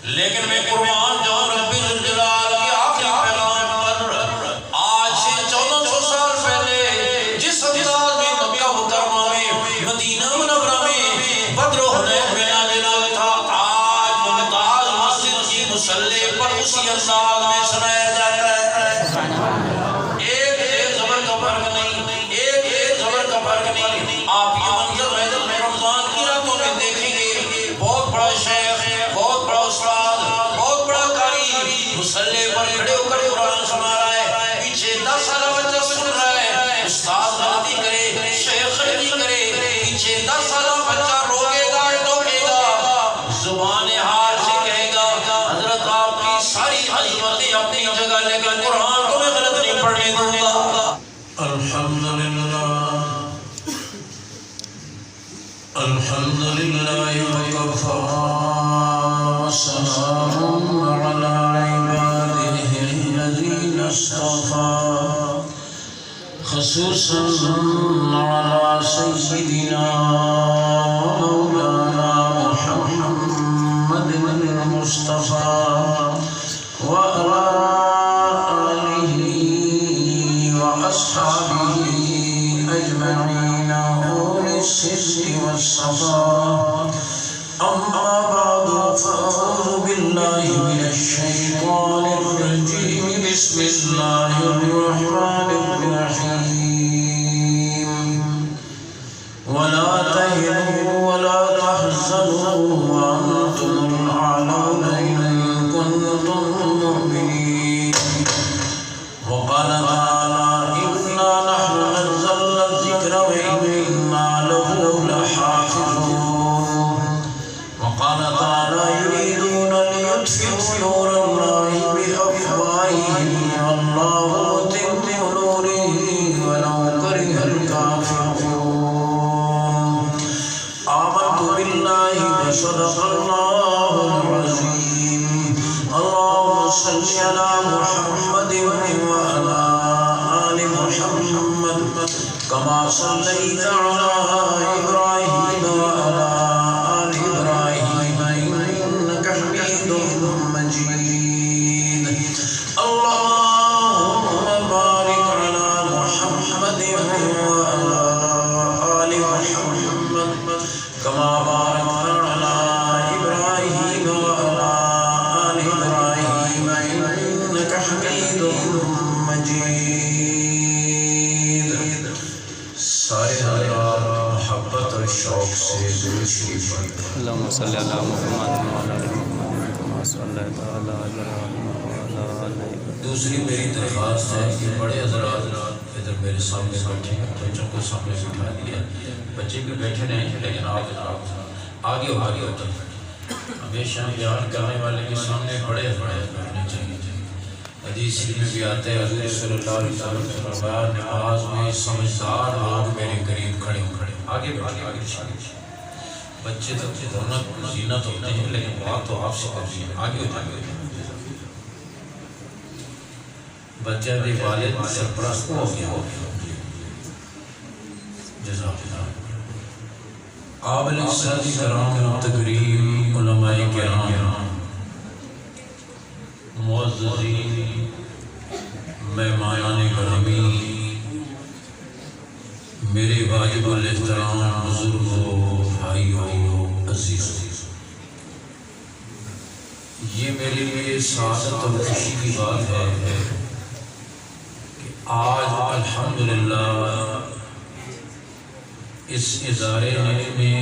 لیکن میں قربان جاؤں رب ذوالجلال کے آخری پیغام پر آج سے 1400 سال پہلے جس انداز میں مکہ مکرمہ میں مدینہ منورہ میں بدر و حنین میں نازل ہوا تھا، آج ممتاز مسجد کی مصلی پر اسی انداز میں سنایا جاتا ہے۔ ایک زبر کا فرق نہیں، ایک زبر کا فرق نہیں۔ آپ یہ منظر رمضان کی راتوں میں دیکھیں گے، بہت بڑا شیخ، بہت بڑا استاد، بہت بڑا قاری مصلی پر کھڑے ہو کر قرآن سنا رہا ہے، پیچھے 10 سالہ بچہ سن رہا ہے، استاد غلطی کرے، شیخ غلطی کرے، پیچھے 10 سالہ بچہ روکے گا، ٹوکے گا، زبان حال سے کہے گا حضرت آپ کی ساری عظمتیں اپنی جگہ، لیکن قرآن کو میں غلط نہیں پڑھنے دوں گا۔ الحمدللہ الحمدللہ وکفی وسلام علی عبادہ الذین اصطفی خصوصا علی سیدنا مولانا محمد المصطفی وعلی آلہ وأصحابه أجمعين أولي السر والصفاء، أما بعد فأعوذ بالله من الشيطان الرجيم، بسم الله الرحمن الرحيم، ولا تهنوا ولا تحزنوا وأنتم الأعلون إن كنتم مؤمنين، وقال تعالى إنا نحن نزلنا الذكر وإنا له لحافظون، وقال تعالى يريدون ليطفئوا نور الله بأفواههم والله متم نوره ولو كره الكافرون، آمنت بالله وصدق الله العظيم، اللهم صل على محمد وعلى آل محمد كما صليت على إبراهيم وعلى آل إبراهيم إنك حميد مجيد، اللهم بارك على محمد وعلى آل محمد كما باركت على إبراهيم وعلى آل إبراهيم إنك حميد مجيد۔ سارے حضرات محبت اور شوق سے درود شریف پڑھیں۔ اللہم صلی علی محمد وعلی آل محمد کما صلیت علی ابراہیم وعلی آل ابراہیم۔ دوسری میری درخواست ہے کہ بڑے حضرات ادھر میرے سامنے بیٹھے ہیں، بچوں کو سامنے بٹھا دیا، بچے بھی بیٹھے رہے لیکن آپ آگے ہوتے ہیں۔ ہمیشہ بیان کرنے والے کے سامنے بڑے بیٹھنے چاہیے۔ حدیث میں بھی آتے ہیں حضور صلی اللہ علیہ وسلم نے فرمایا نماز میں سمجھدار لوگ میرے قریب کھڑے آگے بیٹھے، بچے تو رونق زینت ہوتے ہیں لیکن بات تو آپ سے کرنی ہے، آگے بچہ بھی والد سرپرست ہو گیا۔ جزاک اللہ۔ قابل اقتدار کرام تقریم علماء کرام، معززین، مہمانان گرامی، میرے واجب الاحترام بزرگوں، بھائیوں، عزیزوں، یہ میرے لیے سعادت اور خوشی کی بات ہے کہ آج الحمدللہ اس ادارے میں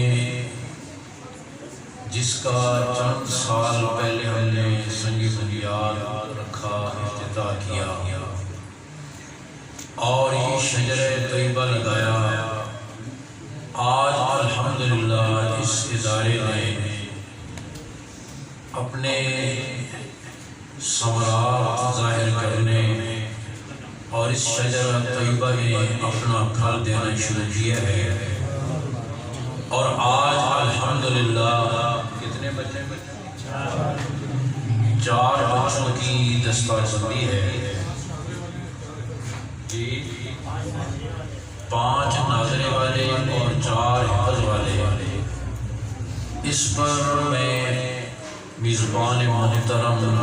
جس کا چند سال پہلے ہم نے سنگ بنیاد رکھا، افتتاح کیا اور یہ شجرہ طیبہ لگایا، آج الحمدللہ اس ادارے نے اپنے ثمرات ظاہر کرنے اور اس شجرہ طیبہ نے اپنا پھل دینا شروع کیا ہے، اور آج الحمدللہ کتنے بچے؟ 4 بچوں کی دستاویزی ہے، 5 ناظرے والے اور 4 حفظ والے۔ اس پر میں میزبان محترم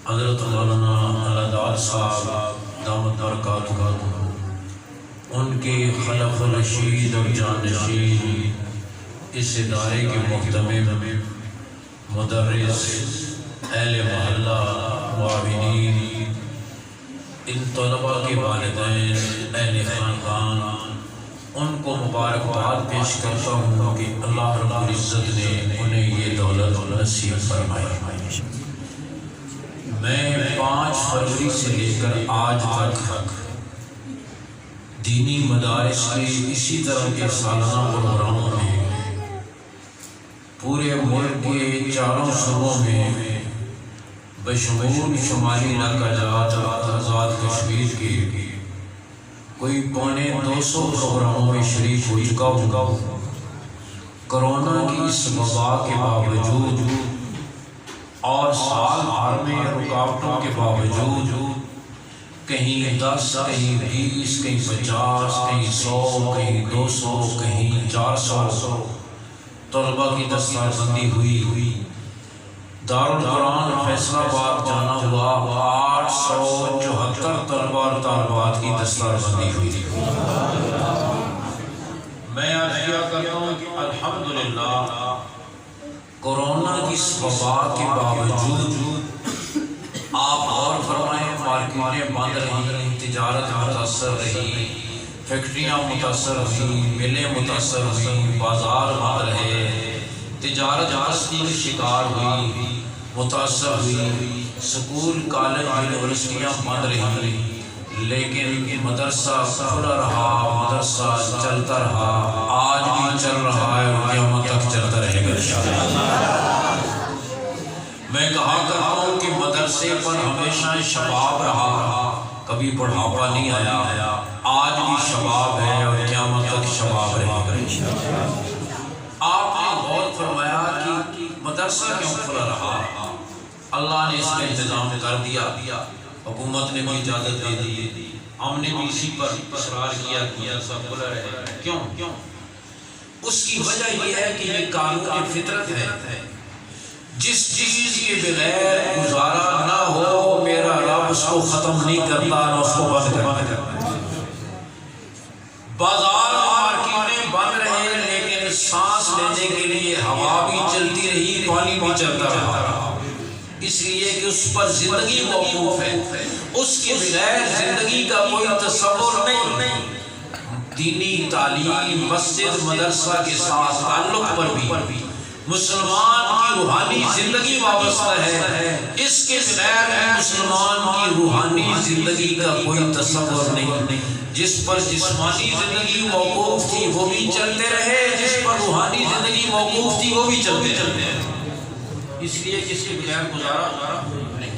حضرت مولانا علادار صاحب دامت برکاتہ، ان کے خلف رشید اور جانشین، اس ادارے کے محتمم، مدرس، اہل محلہ، معاونین، ان طلباء کے والدین، اہل خاندان، ان کو مبارکباد پیش کرتا ہوں کہ اللہ رب العزت نے انہیں یہ دولت نصیب فرمائی۔ میں 5 فروری سے لے کر آج تک دینی مدارس کے اسی طرح کے سالانہ پروگراموں میں پورے ملک کے 4 صوبوں میں بشمول شمالی علاقہ جات آزاد کشمیر کے کوئی 250 پروگراموں میں شریک ہو چکا ہوں۔ کرونا کی اس وبا کے باوجود اور سال بھر میں رکاوٹوں کے باوجود کہیں 10، کہیں 20، کہیں 50، کہیں 100، کہیں 200، کہیں 400 طلباء کی دستار بندی ہوئی۔ دارالقرآن فیصل آباد جانا ہوا 874 طلباء اور طالبات کی دستار بندی ہوئی۔ میں عرضیہ کرتا ہوں کہ الحمدللہ کورونا کی اس وبا کے باوجود آپ غور فرمائیں، مارکیٹیں بند رہی، تجارت متاثر رہی، فیکٹریاں متاثر ہوئی، ملیں متاثر ہوئی، بازار بند رہے، تجارت پستی کی شکار ہوئی، متاثر ہوئی، سکول، کالج، یونیورسٹیاں بند رہی، لیکن مدرسہ کھلا رہا، مدرسہ چلتا رہا، آج بھی چل رہا ہے اور قیامت تک چلتا رہے گا انشاءاللہ۔ میں کہا کرتا ہوں کہ مدرسے پر ہمیشہ شباب رہا، کبھی بڑھاپا نہیں آیا، آج بھی شباب ہے اور قیامت تک شباب رہے گا انشاءاللہ۔ آپ نے غور فرمایا کہ مدرسہ کیوں کھلا رہا؟ اللہ نے اس میں انتظام کر دیا، حکومت نے بھی اجازت دے دی، ہم نے بھی اسی پر اصرار کیا کہ مدرسہ کھلا رہے۔ کیوں؟ اس کی وجہ یہ ہے کہ یہ قانون فطرت ہے، جس چیز کے بغیر گزارا نہ ہو میرا رب اس کو ختم نہیں کرتا، نہ اس کو بند کرتا۔ بازار مارکیٹیں بند رہے لیکن سانس لینے کے لیے ہوا بھی چلتی رہی، پانی بھی چلتا رہا، اس لیے کہ اس پر زندگی موقوف ہے، اس کے بغیر زندگی کا کوئی تصور نہیں۔ دینی تعلیم، مسجد، مدرسہ کے ساتھ تعلق پر بھی مسلمان کی روحانی زندگی وابستہ ہے، اس کے بغیر مسلمان کی روحانی زندگی کا کوئی تصور نہیں۔ جس پر جسمانی زندگی موقوف تھی وہ بھی چلتے رہے، جس پر روحانی زندگی موقوف تھی وہ بھی چلتے رہے، اس لیے کس کے بغیر گزارا نہیں۔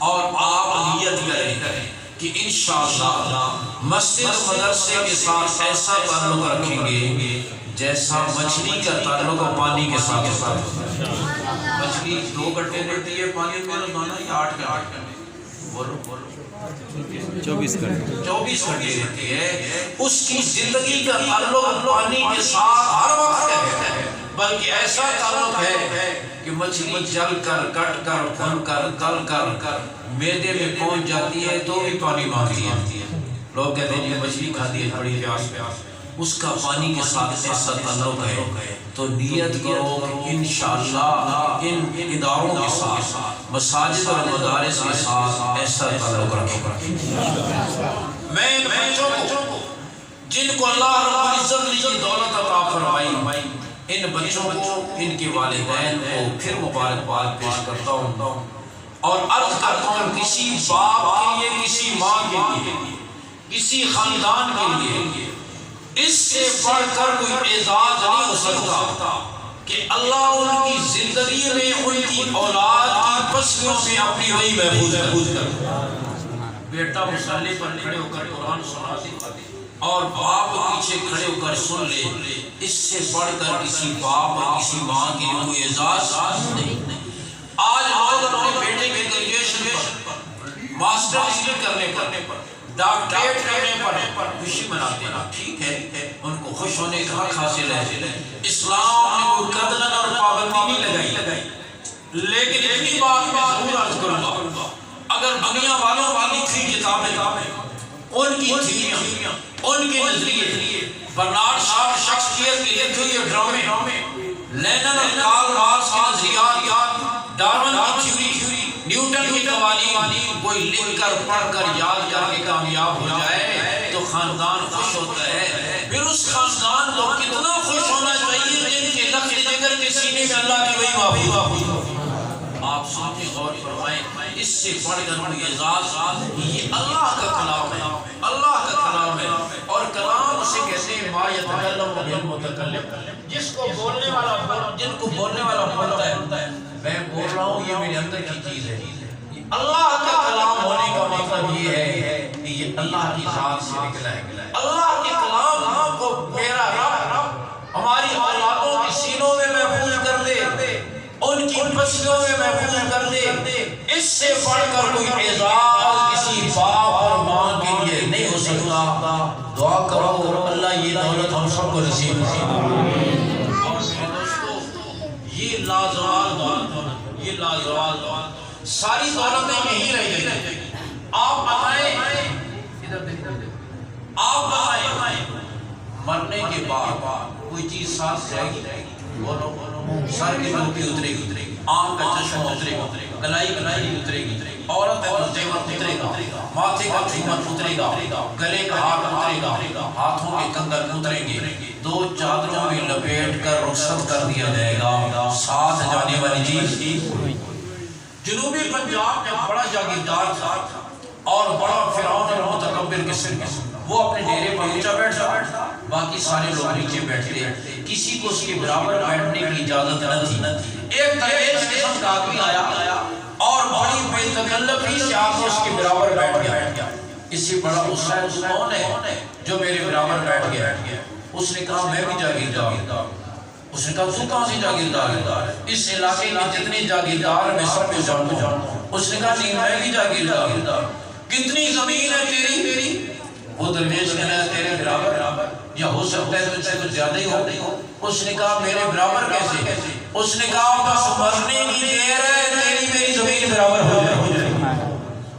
اور آپ نیت کریں کہ انشاءاللہ مسجد مدرسے کے ساتھ ایسا تعلق رکھیں گے جیسا مچھلی کا تعلق پانی کے ساتھ ہوتا ہے۔ مچھلی 2 گھنٹے رہتی ہے پانی میں روزانہ، یا 8 گھنٹے؟ بولو 24 گھنٹے رہتی ہے۔ اس کی زندگی کا تعلق پانی کے ساتھ ہر وقت ہے، بلکہ ایسا تعلق ہے کہ مچھلی جل کر، کٹ کر، پھن کر، تل کر معدے میں پہنچ جاتی ہے تو بھی پانی مانگتی ہے۔ لوگ کہتے ہیں یہ مچھلی کھاتی ہے بڑی پیاس، اس کا پانی کے ساتھ ایسا تعلق ہے۔ تو نیت کرو کہ انشاءاللہ ان اداروں کے ساتھ، مساجد اور مدارس کے ساتھ ایسا تعلق رکھیں۔ میں ان بچوں کو جن کو اللہ رب العزت نے یہ دولت عطا فرمائی، ان بچوں کو، ان کے والدین کو پھر مبارکباد پیش کرتا ہوں اور عرض کرتا ہوں کسی باپ کے لیے، کسی ماں کے لیے، کسی خاندان کے لیے اس سے بڑھ کر کوئی اعزاز نہیں ہو سکتا کہ اللہ ان کی زندگی میں ان کی اولاد کی پسلیوں سے اپنی وحی محفوظ کر۔ بیٹا مصلی پر کھڑے ہو کر قرآن سنا دے اور باپ پیچھے کھڑے ہو کر سن لے، اس سے بڑھ کر کسی باپ اور کسی ماں کے لیے کوئی اعزاز نہیں۔ آج لوگ اپنے بیٹے کے گریجویشن پر، ماسٹر ڈگری کرنے پر، ڈاکٹریٹ کرنے پر خوشی مناتے ہیں، ٹھیک ہے، ان کو خوش ہونے کا حق حاصل ہے۔ اسلام نے کوئی قدر اور پابندی نہیں لگائی، لیکن اتنی بات میں ضرور عرض کروں گا، اگر دنیا والوں والی تھی کتابیں، ان کی تھیریاں، ان کے نظریے، برنارڈ شاہ شیکسپیئر کی لکھی ہوئی ڈرامے، لینن اور کارل مارکس کے نظریات، ڈارون کی تھیوری، نیوٹن کی قوانین، کوئی لکھ کر پڑھ کر یاد کر کے کامیاب ہو جائے تو خاندان خوش ہوتا ہے۔ پھر اس خاندان کو کتنا خوش ہونا چاہیے جن کے لخت جگر کے سینے میں اللہ کی وہی محبوب ہو۔ آپ سنیں غور فرمائیں، اس سے بڑھ کر کوئی اعزاز، یہ اللہ کا کلام ہے، اللہ کا کلام ہے، اور کلام اسے کہتے ہیں ما یتکلم بالمتکلم، جس کو بولنے والا، جن کو بولنے والا بولتا ہے، میں بول رہا ہوں یہ میرے اندر کی چیز ہے۔ اللہ کا کلام ہونے کا مطلب یہ ہے کہ یہ اللہ کی ذات سے نکلا ہے۔ اللہ کے کلام کو میرا رب ہماری اولادوں کی سینوں میں محفوظ کر دے، ان کی پسیوں میں محفوظ کر دے، اس سے بڑھ کر کوئی اعزاز کسی باپ اور ماں کے لیے نہیں ہو سکتا۔ دعا کرو اللہ یہ دولت ہم سب کو نصیب فرمائے۔ اور میرے دوستو، یہ لازوال دولت، یہ لازوال دولت، ساری دولتیں یہی رہ گئی۔ آپ بتائیں، آپ بتائیں مرنے کے بعد کوئی چیز ساتھ جائے گی؟ بولو، سر کی بلکی اترے گی، آنکھ کا چشمہ اترے گا، گلائی اترے گی، عورت کا زیور اترے گا، ماتھے کا جھومر اترے گا، گلے کا ہار اترے گا، ہاتھوں کے کنگن اتریں گے، دو چادروں میں لپیٹ کر رخصت کر دیا جائے گا۔ ساتھ جانے والی چیز، جنوبی پنجاب میں بڑا جاگیردار تھا اور بڑا فرعون اور متکبر قسم کا، وہ اپنے ڈیرے پر اونچا بیٹھتا، باقی سارے لوگ نیچے بیٹھتے، کسی کو اس کے برابر بیٹھنے کی اجازت نہ تھی۔ ایک درویش قسم کا آدمی آیا اور بڑی بے تکلفی سے آ کر اس کے برابر بیٹھ گیا۔ اس سے بڑا غصہ ہے، اس کون ہے جو میرے برابر بیٹھ گیا؟ اس نے کہا میں بھی جاگیردار ہوں۔ اس نے کہا تو کہاں سے جاگیردار ہے؟ اس علاقے میں جتنے جاگیردار میں سب کو جانتا ہوں۔ اس نے کہا نہیں میں بھی جاگیردار ہوں۔ کتنی زمین ہے تیری؟ وہ درویش کہنا ہے تیرے برابر، یا ہو سکتا ہے تجھ سے کچھ زیادہ ہی ہو۔ اس نے کہا میرے برابر کیسے؟ اس نے کہا بس مرنے کی دیر ہے، تیری میری زمین برابر ہو جائے گی،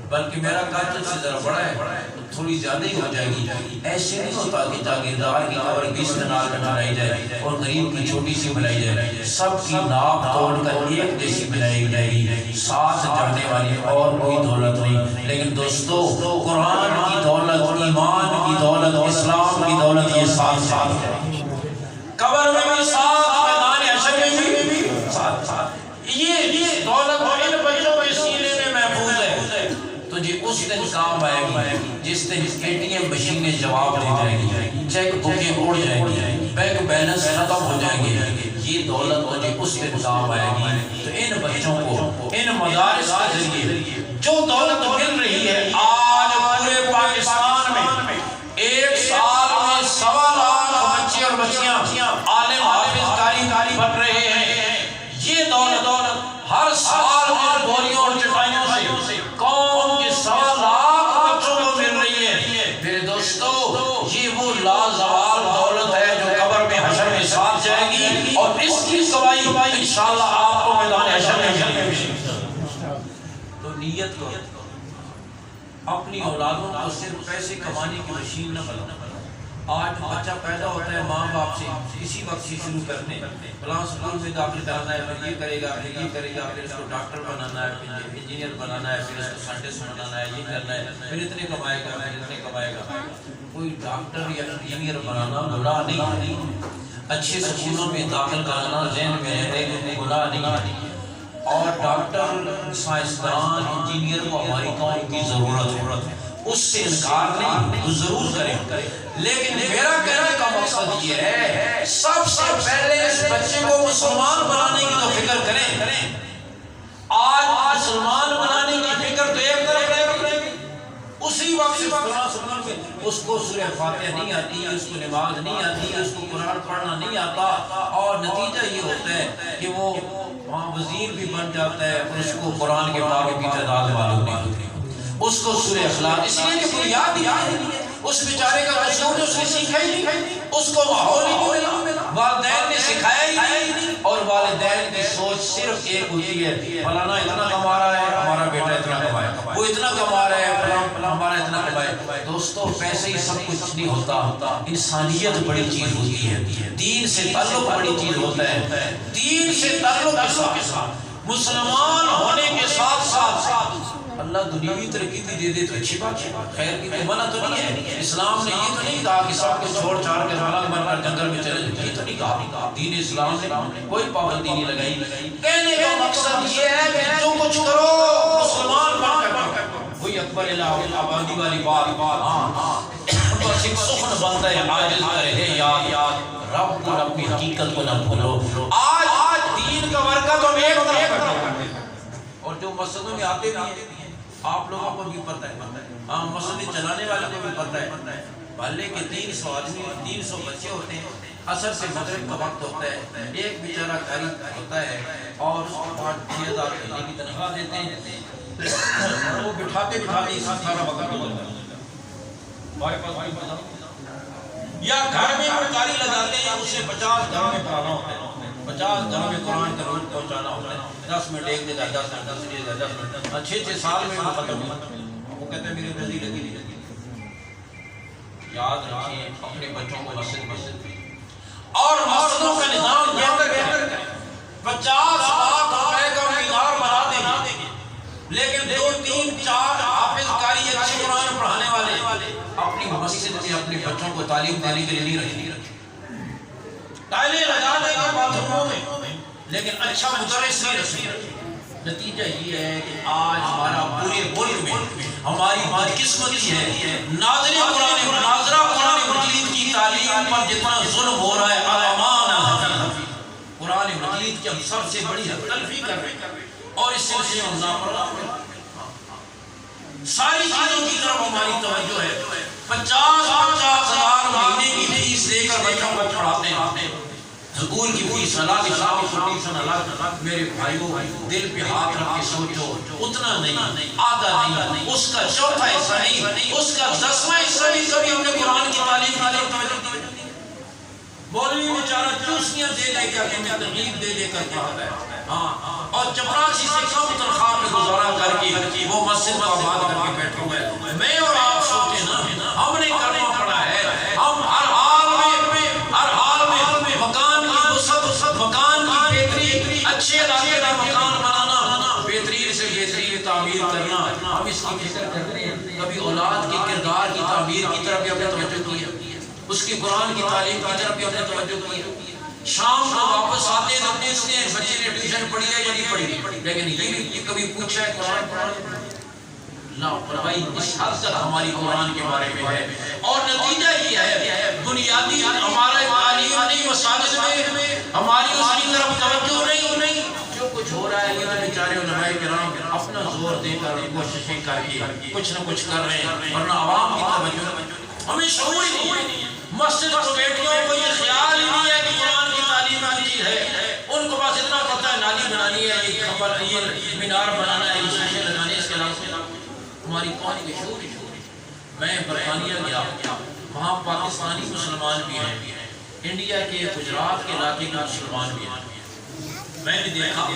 بلکہ میرا قد تجھ سے ذرا بڑا ہے، تھوڑی زیادہ ہی ہو جائے گی۔ ایسے نہیں ہوتا کہ جاگیردار کی قبر 20 کنال میں بنائی جائے اور غریب کی چھوٹی سی بنائی جائے، سب کی ناپ توڑ کر ایک جیسی بنائی جائے گی، ساتھ جانے والی اور کوئی دولت نہیں۔ لیکن دوستو، قرآن کی دولت، ایمان کی دولت، اسلام کی دولت، یہ ساتھ ساتھ ہے، قبر میں بھی ساتھ، میدان حشر میں بھی ساتھ۔ یہ دولت ان بچوں کے سینے میں محفوظ ہے، تجھے اس دن کام آئے گی جس دن ATM مشینیں جواب دے جائیں گی، چیک بکیں اڑ جائیں گی، بینک بیلنس ختم ہو جائیں گے۔ یہ دولت تجھے اس دن کام آئے گی۔ تو ان بچوں کو ان مدارس کے ذریعے جو دولت مل رہی ہے، آج پورے پاکستان میں ایک سال میں 1.25 لاکھ بچے اور بچیاں عالم حافظ قاری بن رہے ہیں۔ یہ دولت ہر سال میں بوریوں اور چٹائیوں سے قوم کے 1.25 لاکھ بچوں کو مل رہی ہے۔ میرے دوستو، یہ وہ لازوال دولت ہے جو قبر میں حشر میں ساتھ جائے گی، اور اس کی گواہی انشاءاللہ آپ کو میدان حشر میں ملے گی۔ تو نیت کرو، اپنی اولادوں کو صرف پیسے کمانے کی مشین نہ بنانا۔ آج بچہ پیدا ہوتا ہے ماں باپ سے اسی وقت سے شروع کرنے، فلاں اسکول میں داخل کرانا ہے، پھر یہ کرے گا، پھر یہ کرے گا، پھر اس کو ڈاکٹر بنانا ہے، پھر انجینئر بنانا ہے، پھر اس کو سائنٹسٹ بنانا ہے، یہ کرنا ہے، پھر اتنے کمائے گا، پھر اتنے کمائے گا۔ کوئی ڈاکٹر یا انجینئر بنانا گناہ نہیں، اچھے سکولوں میں داخل کرانا ذہن میں رہے گناہ نہیں، اور ڈاکٹر، سائنسدان، انجینئر کو ہماری قوم کی ضرورت ہے، اس سے انکار نہیں، وہ ضرور کریں۔ لیکن میرا کہنے کا مقصد یہ ہے، سب سے پہلے اس بچے کو مسلمان بنانے کی تو فکر کریں۔ آج مسلمان بنانے کی فکر تو ایک طرف رہے گی، اسی وقت اس کو سورہ فاتحہ نہیں آتی، اس کو نماز نہیں آتی، اس کو قرآن پڑھنا نہیں آتا، اور نتیجہ یہ ہوتا ہے کہ وہ وہاں وزیر بھی بن جاتا ہے اور اس کو قرآن کے پاروں کی تعداد معلوم نہیں ہوتی، اس کو سورہ اخلاص، اس لیے کہ کوئی یاد نہیں ہے، اس بیچارے کا رسول اس نے سیکھا ہی نہیں، اس کو ماحول ہی نہیں ملا، والدین نے سکھایا ہی نہیں، اور والدین کی سوچ صرف ایک ہوتی ہے فلانا اتنا کما رہا ہے ہمارا بیٹا اتنا کمائے، وہ اتنا کما رہا ہے فلانا ہمارا اتنا کمائے۔ دوستو پیسے ہی سب کچھ نہیں ہوتا، انسانیت بڑی چیز ہوتی ہے، دین سے تعلق بڑی چیز ہوتا ہے، دین سے تعلق کے ساتھ مسلمان ہونے کے ساتھ ساتھ اللہ دنیاوی ترقی بھی دے دے تو اچھی بات ہے، خیر کی کوئی منع تو نہیں ہے۔ اسلام نے یہ تو نہیں کہا کہ سب کو چھوڑ چھاڑ کے ملک بن کر جنگل میں چلے جائیں، یہ تو نہیں کہا۔ دین اسلام نے کوئی پابندی نہیں لگائی۔ کہنے کا مقصد یہ ہے کہ جو کچھ کرو مسلمان بن کر وہی اکبر الہ آبادی والی بات، بس ایک سخن بنتا ہے عاجز کرے ہے یاد رب کو اپنی حقیقت کو نہ بھولو۔ آج دین کا ورقہ تو ایک طرف کرتے ہیں اور جو مسجدوں میں آتے بھی ہیں آپ لوگوں کو بھی پتہ ہے، ہاں مسجد چلانے والوں کو بھی پتہ ہے، بھلے کہ 300 آدمی 300 بچے ہوتے ہیں، عصر سے مغرب کا وقت ہوتا ہے، ایک بیچارہ قاری ہوتا ہے اور اس کو 5,000 مہینے کی تنخواہ دیتے ہیں، وہ بٹھاتے بٹھاتے اس سارا وقت ہو جاتا ہے۔ ہمارے پاس بھائی پتا یا گھر میں کوئی قاری لگاتے ہیں، اسے 50 گھروں میں پڑھانا ہوتا ہے، 50 گھروں میں قرآن کا روز پہنچانا ہوتا ہے، 10 منٹ ایک دے گا، 10 منٹ 10 دے گا، 10 منٹ 6 سال میں وہ ختم ہوا۔ وہ کہتے ہیں میری دل لگی نہیں لگی۔ یاد رکھیے اپنے بچوں کو مسجد اور مسجدوں کا نظام بہتر کریں۔ 50 لاکھ روپے کا مینار بنا دیں گے لیکن 2 3 4 حافظ قاری اچھے قرآن پڑھانے والے اپنی مسجد میں اپنے بچوں کو تعلیم دینے کے لیے نہیں رکھیں گے۔ ٹائلیں لگا دیں گے باتھ روموں میں لیکن اچھا مدرس نہیں رکھیں گے۔ نتیجہ یہ ہے کہ آج ہمارا پورے ملک میں ہماری بدقسمتی ہے، ناظرہ قرآن مجید کی تعلیم پر جتنا ظلم ہو رہا ہے، قرآن مجید کی ہم سب سے بڑی حد تلفی کر رہے ہیں اور اس سلسلے میں ساری چیزوں کی طرف ہماری توجہ ہے۔ 50,000 مہینے کی فیس دے کر بچوں کو پڑھاتے ہیں، سکول کی فیس الگ، اسلامی ٹیوشن الگ۔ میرے بھائیوں دل پہ ہاتھ رکھ کے سوچو، اتنا نہیں، آدھا نہیں، اس کا چوتھا حصہ نہیں، اس کا 10واں حصہ بھی کبھی ہم نے قرآن کی تعلیم کی طرف توجہ نہیں۔ مولوی بیچارہ چوسیاں دے دے کر ہمیں ترغیب دے دے کر پڑھاتا ہے، ہاں، اور چپراسی سے کم تنخواہ پہ گزارا کر کے وہ مسجد کو آباد کر کے بیٹھے ہوئے۔ میں اور آپ سوچیں نا، ہم نے کلمہ پڑھا ہے، ہم ہر حال میں مکان کی وسعت، مکان کی بہتری، اچھے علاقے کا مکان بنانا، بہترین سے بہترین تعمیر کرنا، ہم اس کی فکر کرتے ہیں۔ کبھی اولاد کے کردار کی تعمیر کی طرف بھی ہم نے توجہ کی ہے، اس کی قرآن کی تعلیم کی طرف بھی ہم نے توجہ کی ہے۔ شام کو واپس آتے ہیں تو پوچھتے ہیں بچے نے ٹیوشن پڑھی ہے یا نہیں پڑھی، لیکن یہ کبھی پوچھا ہے قرآن پڑھا لا پڑھائی اس حد تک ہماری قرآن کے بارے میں ہے۔ اور نتیجہ یہ ہے بنیادی ہمارا تعلیم نہیں، مساجد میں ہماری اس کی طرف توجہ نہیں۔ جو کچھ ہو رہا ہے یہ تو بیچارے علماء کرام اپنا زور دے کر کوششیں کر کے کچھ نہ کچھ کر رہے ہیں، ورنہ عوام کی توجہ ہمیں شعور ہی نہیں ہے۔ مسجد کمیٹیوں کو یہ خیال ہی نہیں ہے کہ قرآن کی تعلیم کی چیز ہے، ان کو بس اتنا پتہ ہے نالی بنانی ہے، یہ خبر، یہ مینار بنانا ہے، یہ شیشے لگانے، اس کے علاوہ ہماری قوم کے شعور ہی شعور ہے۔ میں برطانیہ گیا، وہاں پاکستانی مسلمان بھی ہیں، انڈیا کے گجرات کے علاقے کے مسلمان بھی ہیں۔ میں نے دیکھا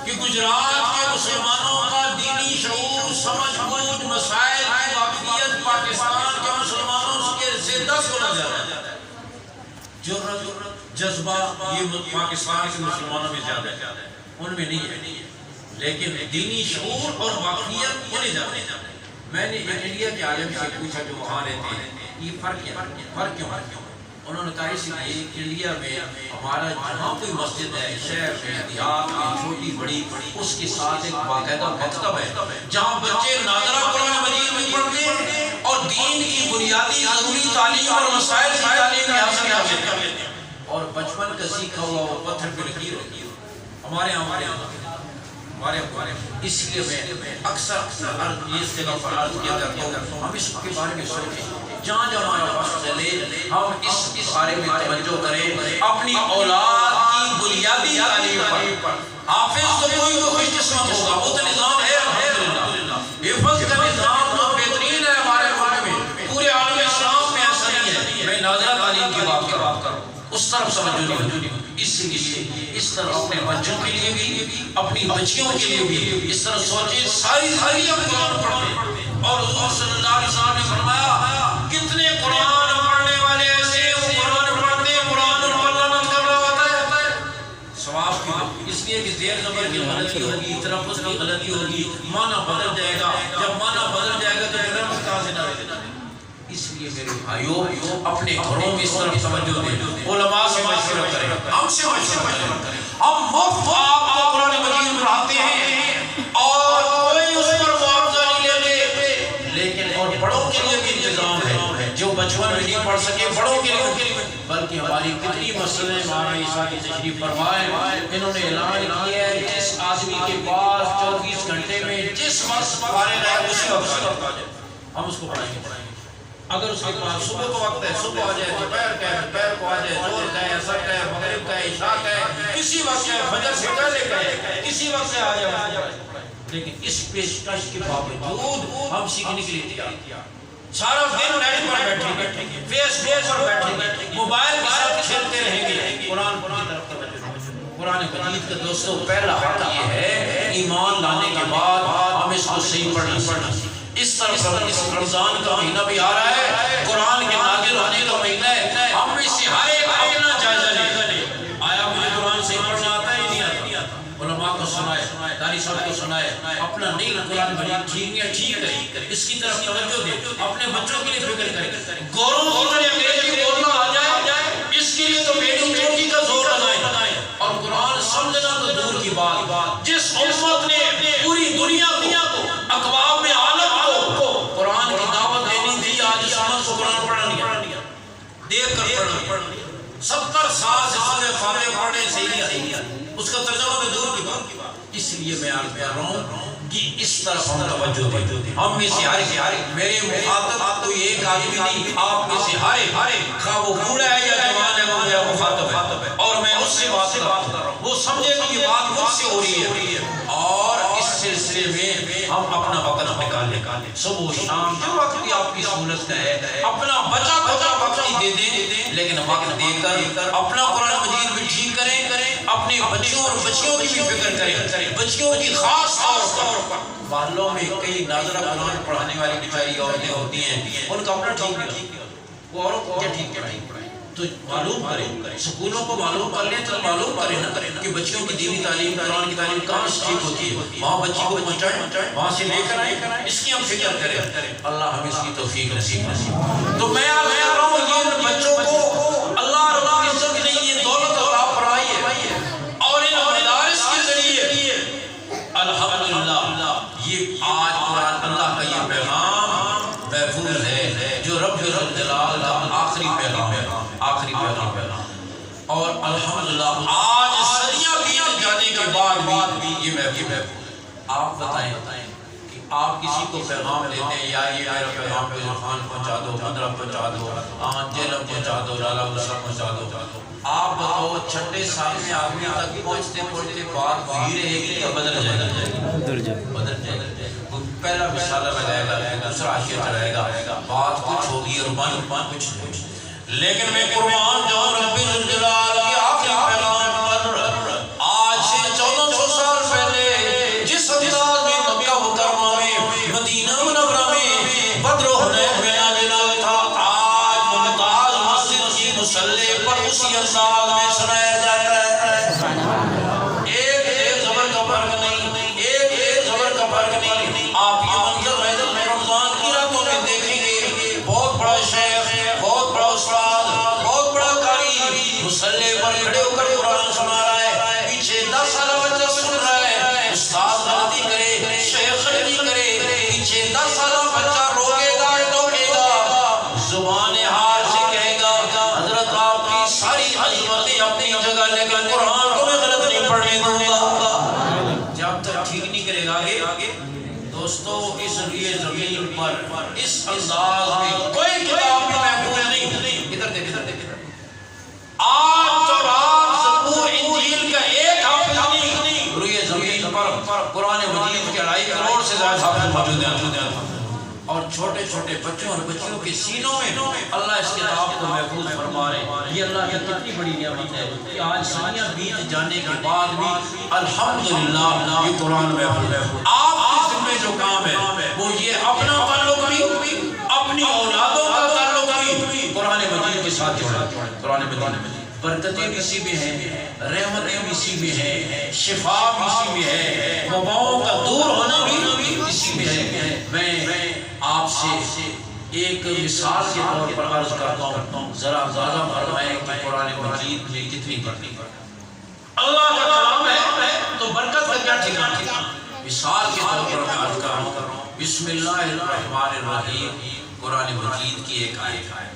کہ گجرات کے مسلمانوں کا دینی شعور، سمجھ بوجھ، مسائل کی واقفیت پاکستان کے مسلمانوں سے 10 گنا زیادہ ہے۔ جرأت، جذبہ یہ پاکستان کے مسلمانوں میں زیادہ ہے، ان میں نہیں ہے، لیکن دینی شعور اور واقفیت انہیں زیادہ ہے۔ میں نے انڈیا کے عالم سے پوچھا جو وہاں رہتے ہیں، یہ فرق کیوں ہے؟ انہوں نے کہا اس لیے انڈیا میں ہمارا جہاں کوئی مسجد ہے، شہر میں، دیہات میں، چھوٹی بڑی، اس کے ساتھ ایک باقاعدہ مکتب ہے جہاں بچے ناظرہ قرآن مجید میں پڑھتے ہیں اور دین کی بنیادی ضروری تعلیم اور مسائل کی تعلیم حاصل کرتے ہیں، اور بچپن کا سیکھا ہوا وہ پتھر پہ لکیر ہوتی ہے۔ ہمارے اس لیے میں اکثر اس جگہ پر عرض کیا کرتا ہوں، ہم اس کے بارے میں سوچیں، جہاں ہمارا وقت چلے ہم اس بارے میں توجہ کریں، اپنی اولاد کی بنیادی تعلیم پر۔ حافظ تو کوئی خوش قسمت ہوگا، وہ تو نظام ہے الحمدللہ، حفظ کا نظام تو بہترین ہے ہمارے ملک میں، پورے عالم اسلام میں ایسا نہیں ہے۔ میں ناظرہ تعلیم کی بات کر رہا ہوں، اس طرف توجہ نہیں۔ اس لیے اس طرح اپنے بچوں کے لیے بھی اپنی بچیوں کے لیے بھی اس طرح سوچیں، ساری ہم قرآن پڑھیں۔ اور حضور صلی اللہ علیہ وسلم نے فرمایا کتنے قرآن پڑھنے والے ایسے ہیں وہ قرآن پڑھتے ہیں، قرآن ان پر لعنت کر رہا ہوتا ہے ثواب کی، اس لیے کہ زیر زبر کی غلطی ہوگی، تلفظ کی غلطی ہوگی، معنی بدل جائے گا، جب معنی بدل جائے گا تو رحمت کہاں سے نہ رہے۔ اس لیے میرے بھائیوں اپنے گھروں میں اس طرف توجہ دیں، علماء سے مشورہ کریں، ہم سے مشورہ کریں۔ ہم مفت آپ کو قرآن مجید پڑھاتے ہیں اور کوئی اس پر معاوضہ نہیں لیتے، لیکن اور بڑوں کے لیے بھی انتظام ہے، جو بچپن میں نہیں پڑھ سکے بڑوں کے لیے، بلکہ ہماری کتنی مسئلے ہمارے عیسیٰ کی تشریف فرمائے، انہوں نے اعلان کیا ہے جس آدمی کے پاس 24 گھنٹے میں جس وقت فارغ ہے اسی وقت ہم اس کو پڑھائیں گے۔ اگر اس کے پاس صبح کو وقت ہے صبح آ جائے، دوپہر کا ہے دوپہر کو آ جائے، ظہر کا ہے عصر کا ہے مغرب کا ہے عشاء کا ہے، کسی وقت ہے فجر سے پہلے کا ہے، کسی وقت سے آ جائے۔ لیکن اس پیشکش کے باوجود ہم سیکھنے کے لیے تیار، سارا دن نیٹ پر بیٹھیں گے، فیس بک پر بیٹھیں گے، موبائل کے ساتھ کھیلتے رہیں گے، قرآن کی طرف توجہ۔ قرآن مجید کا دوستو پہلا حق یہ ہے ایمان لانے کے بعد ہم اس کو صحیح پڑھنا سیکھیں۔ اس طرح اس رمضان کا مہینہ بھی آ رہا ہے، قرآن کے نازل ہونے کا مہینہ ہے، ہم میں سے ہر ایک اپنا جائزہ لے، آیا مجھے قرآن سے پڑھنا آتا ہے نہیں آتا، علماء کو سنائے، داری صاحب کو سنائے، اپنا نہیں قرآن مجید ٹھیک ہے، اس کی طرف توجہ دے، اپنے بچوں کے لیے فکر کرے، گوروں کی طرح انگریزی بولنا آ جائے اس کے لیے تو بیٹی چوٹی کا زور لگائیں، اور قرآن سمجھنا تو دور کی بات۔ جس امت نے پوری دنیا کو اقوام میں عالم قرآن کی دعوت دینی تھی، آج اس امت کو قرآن پڑھنا نہیں، دیکھ کر پڑھنا۔ 70 سال سے سورہ فاتحہ پڑھنے صحیح ہے، اس کا ترجمہ تو دور کی بات۔ اس لیے میں عرض کر رہا ہوں کہ اس طرف ہم توجہ دیں، ہم میں سے ہر میرے مخاطب کوئی ایک آدمی نہیں، آپ میں سے ہر خواہ وہ بوڑھا ہے یا جوان ہے وہ میرا مخاطب ہے، اور میں اس سے بات کر رہا ہوں، وہ سمجھے کہ یہ بات مجھ سے ہو رہی ہے، اور اس سلسلے میں ہم اپنا وقت نکالیں، صبح و شام جو وقت بھی آپ کی سہولت کا ہے اپنا بچا وقت دے دیں، لیکن وقت دے کر اپنا قرآن مجید بھی ٹھیک کریں، اپنے بچوں اور بچیوں کی بھی فکر کریں، بچیوں کی خاص طور پر محلوں میں کئی ناظرہ قرآن پڑھانے والی بیچاری عورتیں ہوتی ہیں، ان کا اپنا ٹھیک نہیں، وہ اوروں کو کیا ٹھیک کرائیں، تو معلوم کریں، سکولوں کو معلوم کر لیں تو معلوم کریں کہ بچیوں کی دینی تعلیم قرآن کی تعلیم کہاں سے ٹھیک ہوتی ہے، وہاں بچی کو پہنچائیں، وہاں سے لے کر آئیں، اس کی ہم فکر کریں، اللہ ہمیں اس کی توفیق نصیب۔ تو میں آج کہہ رہا ہوں یہ بچوں کو اللہ رب العزت نے یہ دولت عطا فرمائی ہے، اور ان مدارس کے ذریعے الحمدللہ یہ آج قرآن اللہ کا یہ پیغام محفوظ ہے جو رب الجلال کا آخری پیغام ہے، اور الحمدللہ آج صدیاں بیت جانے کے بعد بھی یہ محفوظ ہے۔ آپ بتائیں کہ آپ کسی کو پیغام دیتے ہیں، یا یہ میرا پیغام خان پہنچا دو، مدرہ پہنچا دو، جیلم پہنچا دو، لالا مدرہ پہنچا دو، آپ بتاؤ چھٹے سال میں آدمی تک پہنچتے بات وہی رہے گی یا بدل جائے گا؟ پہلا مثالہ لگائے گا، دوسرا آشیہ چلائے گا، بات کچھ ہوگی اور من کچھ نہیں۔ لیکن میں قربان جاؤں رب الجلال کے آخری پیغام پر، آج سے 1400 سال پہلے جس انداز میں مکہ مکرمہ میں مدینہ منورہ میں بدر و حنین میں نازل تھا، آج ممتاز مسجد کی مصلی پر اسی انداز میں سنایا جاتا ہے۔ ایک زبر کا فرق نہیں، ایک زبر کا فرق نہیں۔ آپ یہ منظر رمضان کی راتوں میں دیکھیں گے، بہت بڑا شیخ، بہت بڑا استاد، بہت بڑا قاری مصلی پر کھڑے ہو کر قرآن سنا رہا ہے، پیچھے 10 سالہ بچہ سن رہا ہے، استاد غلطی کرے، شیخ غلطی کرے، پیچھے 10 سالہ بچہ روکے گا، ٹوکے گا، زبان حال سے کہے گا حضرت آپ کی ساری عظمتیں اپنی جگہ، لیکن قرآن کو میں غلط نہیں پڑھنے دوں گا۔ جب تک ٹھیک نہیں کرے گا آگے دوستو، اس لیے زمین پر اس انداز میں کوئی کتاب بھی محفوظ نہیں۔ ادھر دیکھ آج تورات زبور انجیل کا ایک حافظ نہیں، روئے زمین پر قرآن مجید کے 2.5 کروڑ سے زیادہ حافظ موجود ہیں۔ اور چھوٹے چھوٹے بچوں اور بچیوں کے سینوں میں اللہ اس کتاب کو محفوظ فرما رہے ہیں۔ یہ اللہ کی کتنی بڑی نعمت ہے کہ آج سالیاں بیت جانے کے بعد بھی الحمدللہ یہ قرآن محفوظ ہے۔ آپ کے ذمہ جو کام ہے وہ یہ اپنا تعلق بھی، اپنی اولادوں کا تعلق بھی قرآن مجید کے ساتھ جوڑا۔ قرآن مجید برکتیں بھی اسی میں ہیں، رحمتیں بھی اسی میں ہیں، شفا بھی اسی میں ہے، وباؤں کا دور ہونا بھی اسی میں ہے۔ میں آپ سے ایک مثال کے طور پر عرض کرتا ہوں، ذرا زیادہ فرمائیں کہ قرآن مجید میں کتنی برکت ہے۔ اللہ کا کلام ہے تو برکت کا کیا ٹھکانا؟ مثال کے طور پر میں عرض کر رہا ہوں، بسم اللہ الرحمن الرحیم قرآن مجید کی ایک آیت ہے۔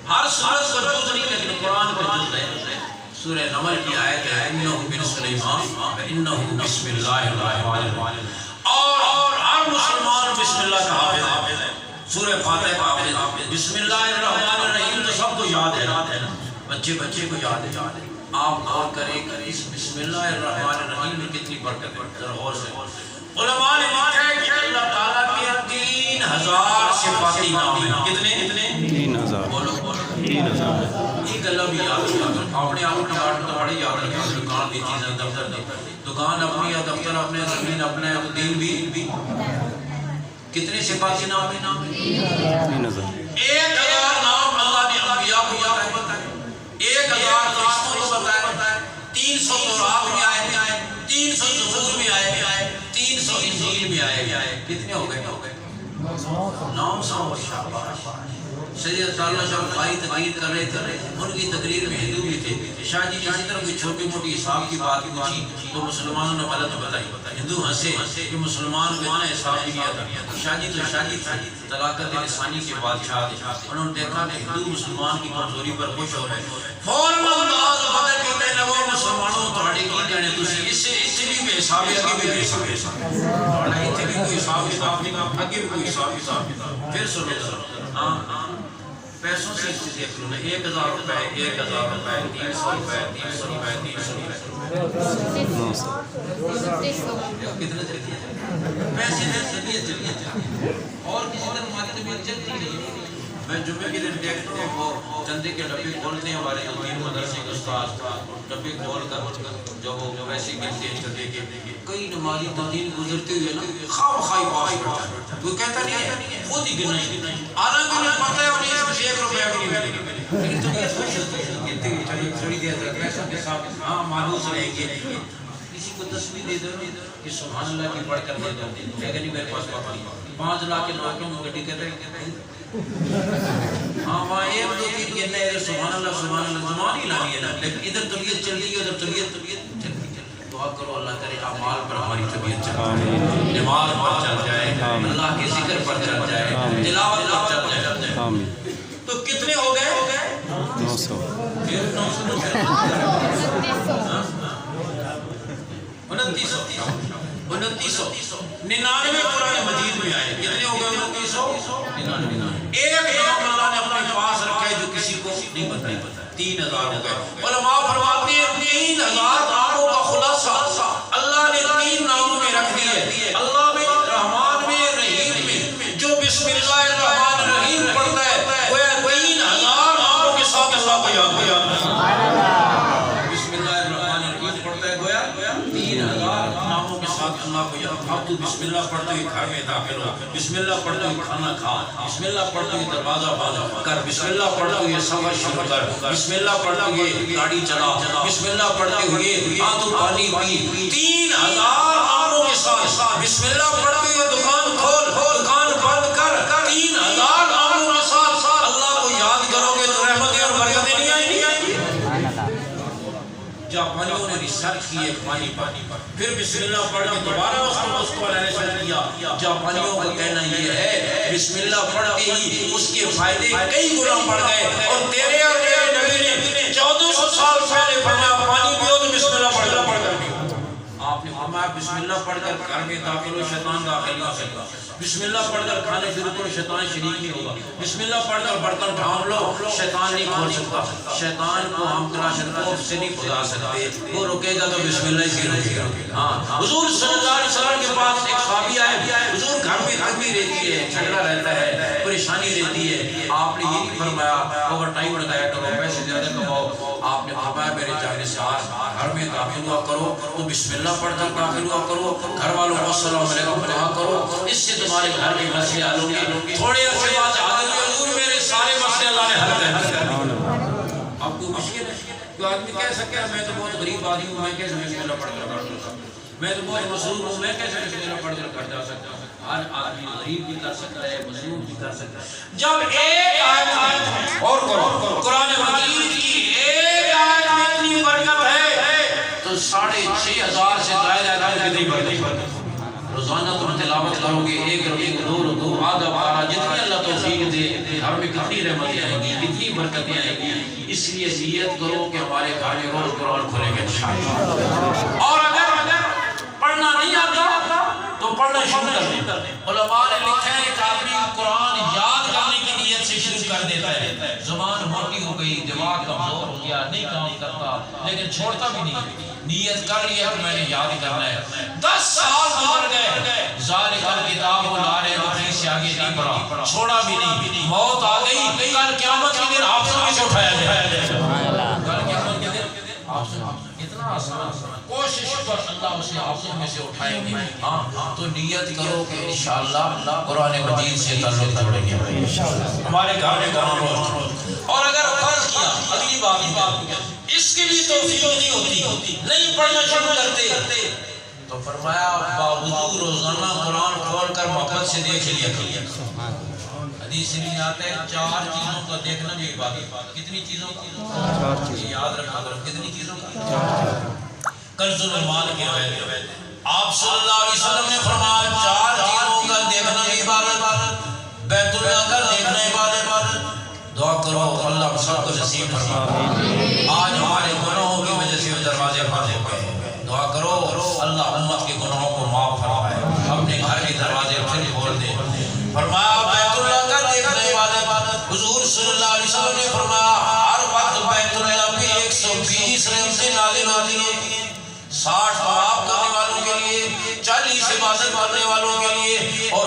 ہر سورت کو جز نہیں لیکن قرآن کا جز ہے۔ سورہ نمل کی آیت ہے انہ من سلیمان وانہ بسم اللہ الرحمن الرحیم، اور ہر مسلمان بسم اللہ کا حافظ ہے۔ سورہ فاتحہ کا حافظ ہے۔ بسم اللہ الرحمن الرحیم تو سب کو یاد ہے نا، بچے کو یاد ہے۔ آپ غور کریں کہ اس بسم اللہ الرحمن الرحیم میں کتنی برکت ہے، ذرا غور سے۔ علماء نے لکھا ہے کہ اللہ تعالیٰ کے 3000 صفاتی نام ہیں۔ کتنے؟ 3000۔ بولو 3000۔ ایک اللہ بھی یاد رکھا، اپنے آپ کو بڑے یاد رکھا، دکان دی چیزیں، دفتر دی، دکان اپنی یا دفتر اپنے، زمین اپنے، دین بھی۔ کتنے صفاتی نام ہیں؟ 3000۔ 1000 نام اللہ نے انبیاء کو بتائے، 1000 فرشتوں کو بتائے، 300 تورات میں آئے، 300 زبور میں آئے، 300 انجیل میں آئے۔ کتنے ہو گئے؟ 900۔ شاباش۔ سید اللہ شاہ بخاری تقریر کر رہے تھے، ان کی تقریر میں ہندو بھی تھے۔ شاہ جی جس طرح کوئی چھوٹی موٹی حساب کی بات پوچھی تو مسلمانوں نے غلط بتائی، ہندو ہنسے کہ مسلمان کو اتنا حساب بھی نہیں آتا۔ شاہ جی طلاقت لسانی کے بادشاہ تھے، انہوں نے دیکھا کہ ہندو مسلمان کی کمزوری پر خوش ہو رہے، فوراً انداز بدل کے کہنے لگے مسلمانوں تھوڑے کی کہنے تسی اس سے بھی بے حساب ہے، اگے بھی بے حساب ہے، تھوڑا اتنے بھی کوئی حساب کتاب نہیں، اگے بھی کوئی حساب کتاب۔ پھر سنو پیسوں سے چیز دیکھ لو نا، 1000 روپے، 1000 روپے، 300 روپے، 300 روپے، 300 روپے، 900۔ کتنے چلتی ہے پیسے دے چلیے اور کسی دن ماتے میں چلتی نہیں۔ میں جمعے کے دن دیکھتا ہوں وہ چندے کے ڈبے کھولتے ہیں، ہمارے جو 3 مدرسے کے استاد ڈبے کھول کر جو وہ ویسے گنتے ہیں چندے کے، کئی نمازی دین گزرتے ہوئے نا خواہ پاس کرتا ہے، کوئی کہتا نہیں ہے، خود ہی گننا ہی حالانکہ انہیں پتہ ہے انہیں اس میں 1 روپیہ بھی نہیں ملے گا، لیکن طبیعت خوش ہوتی ہے، گنتے ہوئے چلیے تھوڑی دیر تک پیسوں کے ساتھ ہاں مانوس رہیں گے۔ کسی کو تصویر دے دو کہ سبحان اللہ کی پڑھ کر دے دو، کہے نہیں میرے پاس وقت نہیں، 5 لاکھ کے نوٹوں میں گڈی کہتے ہیں ہاں وہاں 1 2 3 کہنا ہے سبحان اللہ زبان ہی لانی ہے نا، لیکن ادھر طبیعت چل رہی ہے، ادھر طبیعت چل رہی ہے۔ دعا کرو اللہ کرے اعمال پر ہماری طبیعت چل جائے، نماز پر چل جائے، اللہ کے ذکر پر چل جائے، تلاوت پر چل جائے۔ آمین۔ تو کتنے ہو گئے؟ 900۔ 2900 99 قرآن مجید میں آئے، کتنے ہو گئے؟ 2999۔ ایک نام اللہ نے اپنے پاس رکھا ہے جو کسی کو نہیں بتائی، 3000 ہو گئے۔ علماء فرماتے ہیں 3000 ناموں کا خلاصہ اللہ نے 3 ناموں میں رکھ دیے، اللہ میں، رحمان میں، رحیم میں۔ جو بسم اللہ الرحمن الرحیم پڑھتا ہے وہ 3000 ناموں کے ساتھ اللہ کو یاد کیا۔ بسم اللہ الرحمن الرحیم پڑھتا ہے گویا 3000 ناموں کے ساتھ اللہ کو یاد۔ اب تو بسم اللہ پڑھتے ہوئے گھر میں داخل ہو، بسم اللہ پڑھتے ہوئے کھانا کھا، بسم اللہ پڑھتے ہوئے دروازہ بند کر، بسم اللہ پڑھتے ہوئے سفر شروع کر، بسم اللہ پڑھتے ہوئے گاڑی چلا، بسم اللہ پڑھتے ہوئے ہاں تو پانی پی۔ 3000 ناموں کے ساتھ بسم اللہ پڑھتے ہوئے دکان کھول، دکان بند کر، 3000 ناموں کے ساتھ اللہ کو یاد کرو گے تو رحمتیں اور برکتیں نہیں آئیں گی۔ جاپانیوں نے ریسرچ کی ہے پانی پر، پھر بسم اللہ پڑھ کے دوبارہ اس کو انالیسس کیا۔ جاپانیوں کا کہنا یہ ہے بسم اللہ پڑھتے ہی اس کے فائدے کئی گنا بڑھ گئے، اور تیرے اور میرے نبی نے 1400 سال پہلے فرمایا پانی پیو تو بسم اللہ پڑھ کر پیو۔ آپ نے فرمایا بسم اللہ پڑھ کر گھر میں داخل ہو شیطان داخل نہیں ہو سکتا، بسم اللہ پڑھ کر کھانے شروع کرو شیطان شریک نہیں ہوگا، بسم اللہ پڑھ کر برتن ڈھانپ لو شیطان نہیں کھول سکتا، شیطان کو ہم کلاشنکوف سے نہیں بھگا سکتے، وہ رکے گا تو بسم اللہ سے رکے گا۔ ہاں حضور صلی اللہ علیہ وسلم کے پاس ایک صحابی آئے، حضور گھر میں تنگی رہتی ہے، جھگڑا رہتا ہے، پریشانی رہتی ہے، آپ نے یہ نہیں فرمایا اوور ٹائم لگایا کرو، پیسے زیادہ کماؤ، آپ نے فرمایا میرے جانے سے گھر میں داخل ہوا کرو تو بسم اللہ پڑھ کر داخل ہوا کرو، گھر والوں کو السلام علیکم کہا کرو، اس سے تمہارے گھر کے مسئلے حل ہوں گے۔ تھوڑے عرصے بعد حضرت حضور میرے سارے مسئلے اللہ نے حل کر دیے۔ اب تو مشکل ہے تو آدمی کہہ سکے میں تو بہت غریب آدمی ہوں، میں کیسے بسم اللہ پڑھ کر کر سکتا ہوں، میں تو بہت مصروف ہوں، میں کیسے بسم اللہ پڑھ کر کر جا سکتا ہوں۔ ہر آدمی غریب بھی کر سکتا ہے، مصروف بھی کر سکتا ہے۔ جب ایک آیت اور قرآن مجید کی ایک آیت میں اتنی برکت ہے تو 6,500 سے زائد آیات کتنی برکت۔ روزانہ تم تلاوت کرو گے، ایک رکوع، دو رکوع، آدھا پارہ، جتنی اللہ توفیق دے، گھر میں کتنی رحمتیں آئیں گی، کتنی برکتیں آئیں گی۔ اس لیے نیت کرو کہ ہمارے گھر میں روز قرآن کھلے گا انشاءاللہ۔ اور اگر پڑھنا نہیں آتا تو پڑھنا شروع کر دیں۔ علماء نے لکھا ہے کہ آدمی قرآن یاد کرنے کی نیت سے شروع کر دیتا ہے، زبان موٹی ہو گئی، دماغ کمزور ہو گیا، نہیں کام کرتا، لیکن چھوڑتا بھی نہیں، نیت کر لیا کہ میں نے یاد کرنا ہے۔ 10 سال گزر گئے، ذالک الکتاب لا ریب فیہ سے آگے نہیں پڑھا، چھوڑا بھی نہیں، موت آ گئی، کل قیامت کے دن حافظوں میں سے اٹھایا جائے، کل قیامت کے دن حافظوں، اتنا آسان، کوشش کر اللہ اسے حافظوں میں سے اٹھائیں گے۔ ہاں تو نیت کرو کہ انشاءاللہ قرآن مجید سے تعلق جوڑیں گے ہمارے گھر میں قرآن روز۔ اور اگر فرض کیا اگلی بات اس کے لیے توفیق نہیں ہوتی، نہیں پڑھنا شروع کرتے تو فرمایا باوجود روزانہ قرآن کھول کر محبت سے دیکھ لیا کرو۔ حدیث میں آتا ہے 4 چیزوں کا دیکھنا بھی عبادت۔ کتنی چیزوں کا؟ یاد رکھا کرو، کتنی چیزوں کا؟ کنز المال کے حوالے آپ صلی اللہ علیہ وسلم نے فرمایا 4 چیزوں کا دیکھنا بھی عبادت، بیت اللہ کا دیکھنا عبادت۔ دعا کرو اللہ ہم سب کو نصیب فرمائے۔ آج ہمارے گناہوں کی وجہ سے دروازے بند ہو گئے، دعا کرو اللہ امت کے گناہوں کو معاف فرمائے، اپنے گھر کے دروازے پھر کھول دے۔ فرمایا بیت اللہ کا دیکھنا عبادت۔ حضور صلی اللہ علیہ وسلم نے فرمایا ہر وقت بیت اللہ پہ 120 رحمتیں نازل ہوتی ہیں، 60 طواف کرنے والوں کے لیے، 40 عبادت کرنے والوں کے لیے، اور